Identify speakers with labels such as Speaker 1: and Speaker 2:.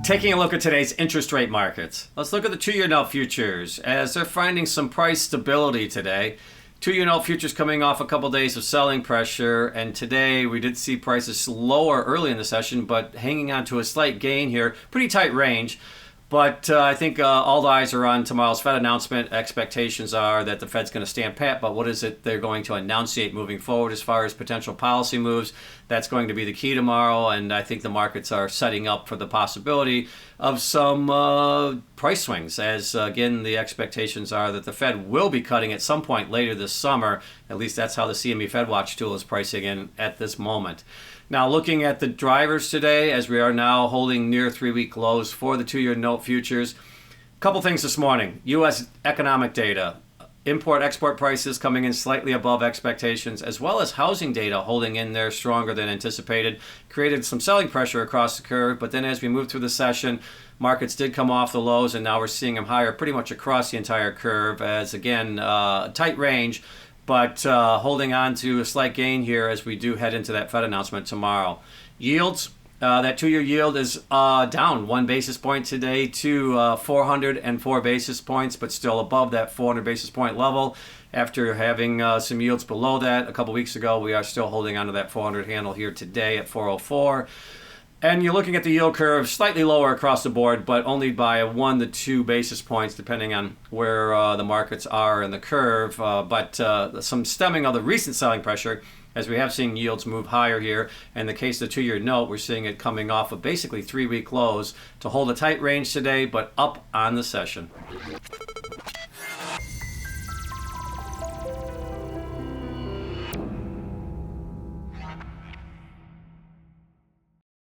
Speaker 1: Taking a look at today's interest rate markets, let's look at the 2-year note futures as they're finding some price stability today. 2-year note futures coming off a couple days of selling pressure, and today we did see prices lower early in the session, but hanging on to a slight gain here. Pretty tight range. But I think all the eyes are on tomorrow's Fed announcement. Expectations are that the Fed's going to stand pat, but what is it they're going to enunciate moving forward as far as potential policy moves? That's going to be the key tomorrow, and I think the markets are setting up for the possibility of some price swings, as again the expectations are that the Fed will be cutting at some point later this summer. At least that's how the CME FedWatch tool is pricing in at this moment. Now, looking at the drivers today, as we are now holding near 3-week lows for the 2-year note futures, a couple things this morning. U.S. economic data, import-export prices coming in slightly above expectations, as well as housing data holding in there stronger than anticipated, created some selling pressure across the curve. But then as we move through the session, markets did come off the lows, and now we're seeing them higher pretty much across the entire curve as, again, tight range, but holding on to a slight gain here as we do head into that Fed announcement tomorrow. Yields, that 2-year yield is down 1 basis point today to 404 basis points, but still above that 400 basis point level. After having some yields below that a couple weeks ago, we are still holding on to that 400 handle here today at 404. And you're looking at the yield curve slightly lower across the board, but only by 1 to 2 basis points, depending on where the markets are in the curve. But some stemming of the recent selling pressure, as we have seen yields move higher here. In the case of the 2-year note, we're seeing it coming off of basically 3-week lows to hold a tight range today, but up on the session.